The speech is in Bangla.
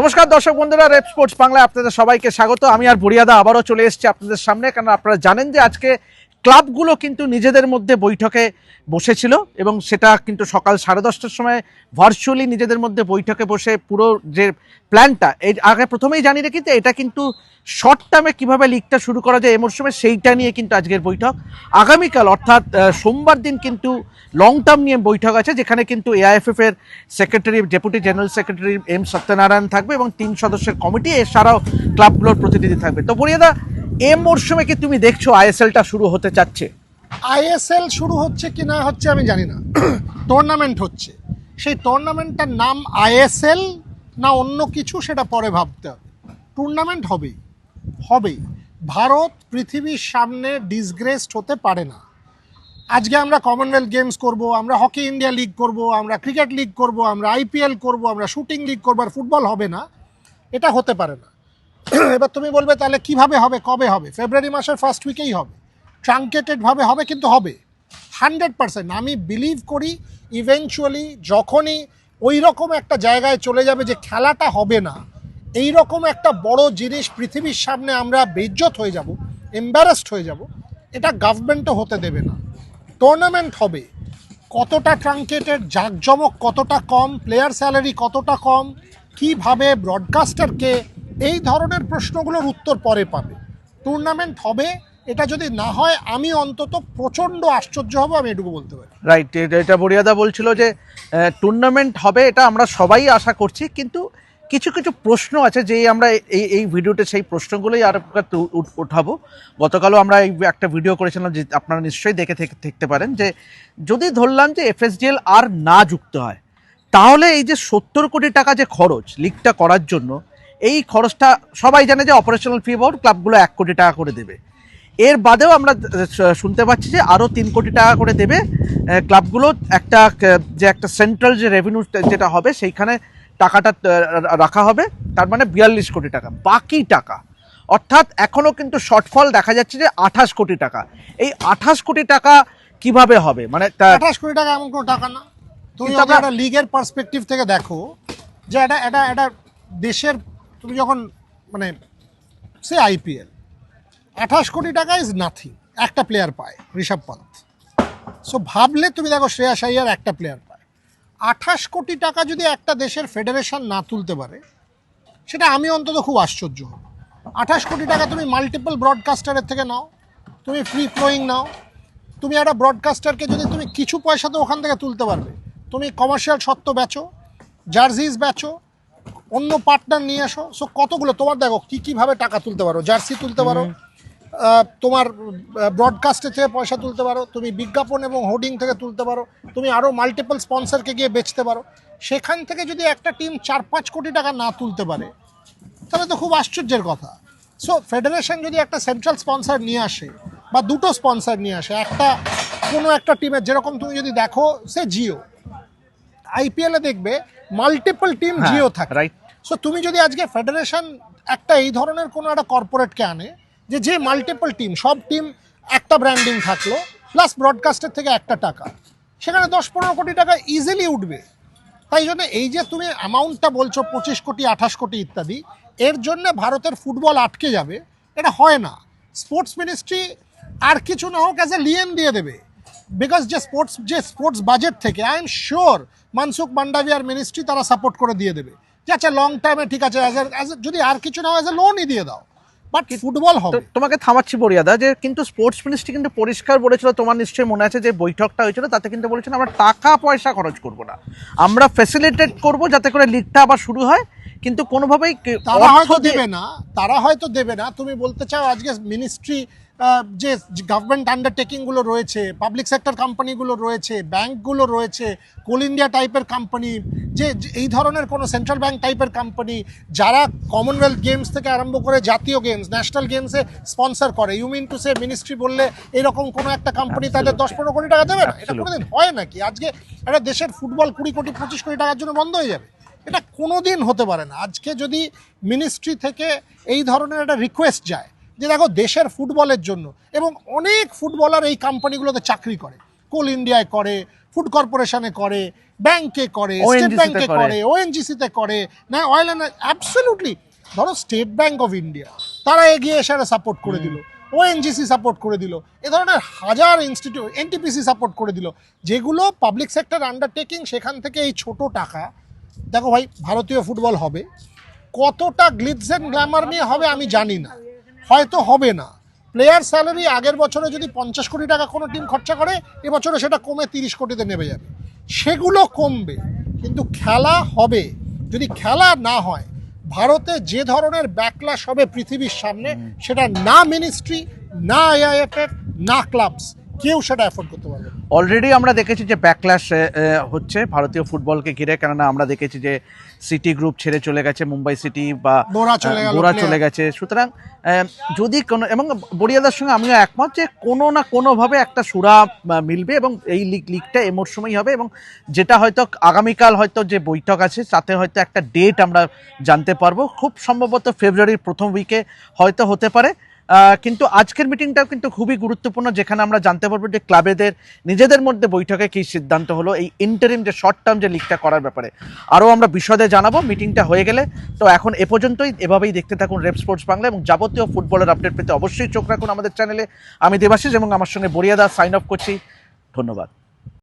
নমস্কার দর্শক বন্ধুরা, রেপ স্পোর্টস বাংলায় আপনাদের সবাইকে স্বাগত। আমি আর বুড়িয়াদা আবারও চলে এসেছি আপনাদের সামনে, কারণ আপনারা জানেন যে আজকে ক্লাবগুলো কিন্তু নিজেদের মধ্যে বৈঠকে বসেছিল এবং সেটা কিন্তু সকাল 10:30টার সময় ভার্চুয়ালি নিজেদের মধ্যে বৈঠকে বসে পুরো যে প্ল্যানটা, এই আগে প্রথমেই জানিয়ে রেখি যে এটা কিন্তু শর্ট টার্মে কীভাবে লিগটা শুরু করা যায় এই মরশুমে, সেইটা নিয়ে কিন্তু আজকের বৈঠক। আগামীকাল অর্থাৎ সোমবার দিন কিন্তু লং টার্ম নিয়ে বৈঠক আছে, যেখানে কিন্তু এআইএফএফ এর secretary, deputy general secretary M Satyanarayana থাকবে এবং 3 সদস্যের কমিটি, এছাড়াও ক্লাবগুলোর প্রতিনিধি থাকবে। তো বুড়িয়াদা, এই মরশুমে কি তুমি দেখছো আইএসএলটা শুরু হতে যাচ্ছে? আইএসএল শুরু হচ্ছে কি না হচ্ছে আমি জানি না, টুর্নামেন্ট হচ্ছে। সেই টুর্নামেন্টটার নাম আইএসএল না অন্য কিছু সেটা পরে ভাবতে হবে। টুর্নামেন্ট হবেই হবেই। ভারত পৃথিবীর সামনে ডিসগ্রেসড হতে পারে না। আজকে আমরা কমনওয়েলথ গেমস করব, আমরা হকি ইন্ডিয়া লিগ করব, আমরা ক্রিকেট লিগ করব, আমরা আইপিএল করব, আমরা শুটিং লিগ করব, আর ফুটবল হবে না, এটা হতে পারে না। এবার তুমি বলবে তাহলে কিভাবে হবে, কবে হবে? ফেব্রুয়ারি মাসের ফার্স্ট উইকেই হবে, ট্রাঙ্কেটেডভাবে হবে, কিন্তু হবে 100%। আমি বিলিভ করি ইভেনচুয়ালি যখনই ওই রকম একটা জায়গায় চলে যাবে যে খেলাটা হবে না, এই রকম একটা বড় জিনিস পৃথিবীর সামনে আমরা বেইজ্জত হয়ে যাব, এম্বারাসড হয়ে যাব, এটা গভর্নমেন্টও হতে দেবে না। টুর্নামেন্ট হবে, কতটা ট্রাঙ্কেটেড, জাঁকজমক কতটা কম, প্লেয়ার স্যালারি কতটা কম, কিভাবে, ব্রডকাস্টারকে, এই ধরনের প্রশ্নগুলোর উত্তর পরে পাবে। টুর্নামেন্ট হবে, এটা যদি না হয় আমি অন্তত প্রচণ্ড আশ্চর্য হব, আমি এটুকু বলতে পারি। রাইট, এটা বুড়িয়াদা বলছিল যে টুর্নামেন্ট হবে, এটা আমরা সবাই আশা করছি, কিন্তু কিছু কিছু প্রশ্ন আছে যে আমরা এই ভিডিওতে সেই প্রশ্নগুলোই আর উঠাবো। গতকালও আমরা এই একটা ভিডিও করেছিলাম, যে আপনারা নিশ্চয়ই দেখে থাকতে পারেন, যে যদি ধরলাম যে এফএসডিএল আর না যুক্ত হয়, তাহলে এই যে 70 কোটি টাকা যে খরচ লিগটা করার জন্য, এই খরচটা সবাই জানে যে অপারেশনাল ফি বাবদ ক্লাবগুলো 1 কোটি টাকা করে দেবে। এর বাদেও আমরা শুনতে পাচ্ছি যে আরও 3 কোটি টাকা করে দেবে ক্লাবগুলো। একটা সেন্ট্রাল যে রেভিনিউ যেটা হবে সেইখানে টাকাটা রাখা হবে, তার মানে 42 কোটি টাকা। বাকি টাকা অর্থাৎ এখনও কিন্তু শর্টফল দেখা যাচ্ছে যে 28 কোটি টাকা। এই 28 কোটি টাকা কিভাবে হবে? মানে 28 কোটি টাকা এমন কোনো টাকা না। তুমি একটা লিগের পার্সপেক্টিভ থেকে দেখো যে এটা দেশের, তুমি যখন মানে সে আইপিএল, 28 কোটি টাকা ইজ নাথিং, একটা প্লেয়ার পায় ঋষভ পন্থ। সো ভাবলে তুমি দেখো শ্রেয়াস আইয়ার একটা প্লেয়ার পায়। 28 কোটি টাকা যদি একটা দেশের ফেডারেশন না তুলতে পারে, সেটা আমি অন্তত খুব আশ্চর্য হব। 28 কোটি টাকা তুমি মাল্টিপল ব্রডকাস্টারের থেকে নাও, তুমি ফ্রি ফ্লোয়িং নাও, তুমি একটা ব্রডকাস্টারকে যদি তুমি কিছু পয়সা তো ওখান থেকে তুলতে পারবে, তুমি কমার্শিয়াল সত্ত্ব বেচো, জার্সিস বেচো, অন্য পার্টনার নিয়ে আসো। সো কতগুলো তোমার দেখো কীভাবে টাকা তুলতে পারো, জার্সি তুলতে পারো, তোমার ব্রডকাস্টের থেকে পয়সা তুলতে পারো, তুমি বিজ্ঞাপন এবং হোর্ডিং থেকে তুলতে পারো, তুমি আরও মাল্টিপল স্পন্সরকে গিয়ে বেচতে পারো। সেখান থেকে যদি একটা টিম 4-5 কোটি টাকা না তুলতে পারে, তাহলে তো খুব আশ্চর্যের কথা। সো ফেডারেশন যদি একটা সেন্ট্রাল স্পন্সর নিয়ে আসে বা দুটো স্পন্সর নিয়ে আসে, একটা কোনো একটা টিমের, যেরকম তুমি যদি দেখো সে জিও, আইপিএলে দেখবে মাল্টিপল টিম জিও থাকে, রাইট? সো তুমি যদি আজকে ফেডারেশন একটা এই ধরনের কোনো একটা কর্পোরেটকে আনে, যে মাল্টিপল টিম, সব টিম একটা ব্র্যান্ডিং থাকলো, প্লাস ব্রডকাস্টের থেকে একটা টাকা, সেখানে 10-15 কোটি টাকা ইজিলি উঠবে। তাই জন্য এই যে তুমি অ্যামাউন্টটা বলছো 25 কোটি, 28 কোটি ইত্যাদি, এর জন্য ভারতের ফুটবল আটকে যাবে, এটা হয় না। স্পোর্টস মিনিস্ট্রি আর কিছু না হোক অ্যাজ এ লিয়েন দিয়ে দেবে, বিকজ যে স্পোর্টস বাজেট থেকে আই এম শিওর মনসুখ মান্ডাভিয়ার মিনিস্ট্রি তারা সাপোর্ট করে দিয়ে দেবে, যে আচ্ছা লং টাইমে ঠিক আছে, যদি আর কিছু না হয় অ্যাজ এ লোনই দিয়ে দাও, বাট ফুটবল হবে। তোমাকে থামাচ্ছি বরিয়াদা, যে কিন্তু স্পোর্টস মিনিস্ট্রি কিন্তু পরিষ্কার বলেছিল, তোমার নিশ্চয়ই মনে আছে যে বৈঠকটা হয়েছিল, তাতে কিন্তু বলেছিল আমরা টাকা পয়সা খরচ করব না, আমরা ফ্যাসিলিটেট করব যাতে করে লিগটা আবার শুরু হয়, কিন্তু কোনোভাবেই তারা হয়তো দেবে না। তুমি বলতে চাও আজকে মিনিস্ট্রি, যে গভর্নমেন্ট আন্ডারটেকিংগুলো রয়েছে, পাবলিক সেক্টর কোম্পানিগুলো রয়েছে, ব্যাংকগুলো রয়েছে, কোল ইন্ডিয়া টাইপের কোম্পানি, যে এই ধরনের কোনো সেন্ট্রাল ব্যাংক টাইপের কোম্পানি, যারা কমনওয়েলথ গেমস থেকে আরম্ভ করে জাতীয় গেমস, ন্যাশনাল গেমসে স্পন্সর করে, you mean to say ministry বললে এরকম কোনো একটা কোম্পানি তাদের 10-15 কোটি টাকা দেবে না? এটা কোনোদিন হয় নাকি? আজকে একটা দেশের ফুটবল 20 কোটি 25 কোটি টাকার জন্য বন্ধ হয়ে যাবে? এটা কোনো দিন হতে পারে না। আজকে যদি মিনিস্ট্রি থেকে এই ধরনের একটা রিকোয়েস্ট যায় যে দেখো দেশের ফুটবলের জন্য, এবং অনেক ফুটবলার এই কোম্পানিগুলোতে চাকরি করে, কোল ইন্ডিয়ায় করে, ফুড কর্পোরেশনে করে, ব্যাংকে করে, স্টেট ONGC তে ব্যাংকে করে। করে, ওএনজিসিতে করে, না অয়েল অ্যান্ড অ্যাবসলিউটলি। ধরো স্টেট ব্যাংক অফ ইন্ডিয়া তারা এগিয়ে এসে সাপোর্ট করে দিল, ওএনজিসি সাপোর্ট করে দিল, এ ধরনের হাজার ইনস্টিটিউট, এনটিপিসি সাপোর্ট করে দিল, যেগুলো পাবলিক সেক্টর আন্ডারটেকিং। সেখান থেকে এই ছোট টাকা, দেখো ভাই ভারতীয় ফুটবল হবে, কতটা গ্লিটস অ্যান্ড গ্ল্যামার নিয়ে হবে আমি জানি না, হয়তো হবে না। প্লেয়ার স্যালারি আগের বছরে যদি 50 কোটি টাকা কোনো টিম খরচা করে, এবছরে সেটা কমে 30 কোটিতে নেমে যাবে, সেগুলো কমবে, কিন্তু খেলা হবে। যদি খেলা না হয়, ভারতে যে ধরনের ব্যাকলাশ হবে পৃথিবীর সামনে, সেটা না মিনিস্ট্রি, না আইআইএফএফ, না ক্লাবস, কেউ সেটা অ্যাফোর্ড করতে পারবে না। অলরেডি আমরা দেখেছি যে ব্যাকল্যাশ হচ্ছে ভারতীয় ফুটবলকে ঘিরে, কেননা আমরা দেখেছি যে সিটি গ্রুপ ছেড়ে চলে গেছে, মুম্বাই সিটি বা বোরা চলে গেল, বোরা player। চলে গেছে। সুতরাং যদি কোনো, এবং বড়িয়াদার সঙ্গে আমিও একমত যে কোনো না কোনোভাবে একটা সুরা মিলবে এবং এই লিগটা এই মরশুমেই হবে। এবং যেটা হয়তো আগামীকাল হয়তো যে বৈঠক আছে তাতে হয়তো একটা ডেট আমরা জানতে পারবো, খুব সম্ভবত ফেব্রুয়ারির প্রথম উইকে হয়তো হতে পারে। কিন্তু আজকের মিটিংটাও কিন্তু খুবই গুরুত্বপূর্ণ, যেখানে আমরা জানতে পারবো যে ক্লাবেদের নিজেদের মধ্যে বৈঠকে কী সিদ্ধান্ত হলো এই ইন্টারিম যে শর্ট টার্ম যে লিগটা করার ব্যাপারে। আরও আমরা বিশদে জানাবো মিটিংটা হয়ে গেলে। তো এখন এ পর্যন্তই, এভাবেই দেখতে থাকুন রেপ স্পোর্টস বাংলা এবং যাবতীয় ফুটবলের আপডেট পেতে অবশ্যই চোখ রাখুন আমাদের চ্যানেলে। আমি দেবাশিস এবং আমার সঙ্গে বড়িয়াদা সাইন অফ করছি। ধন্যবাদ।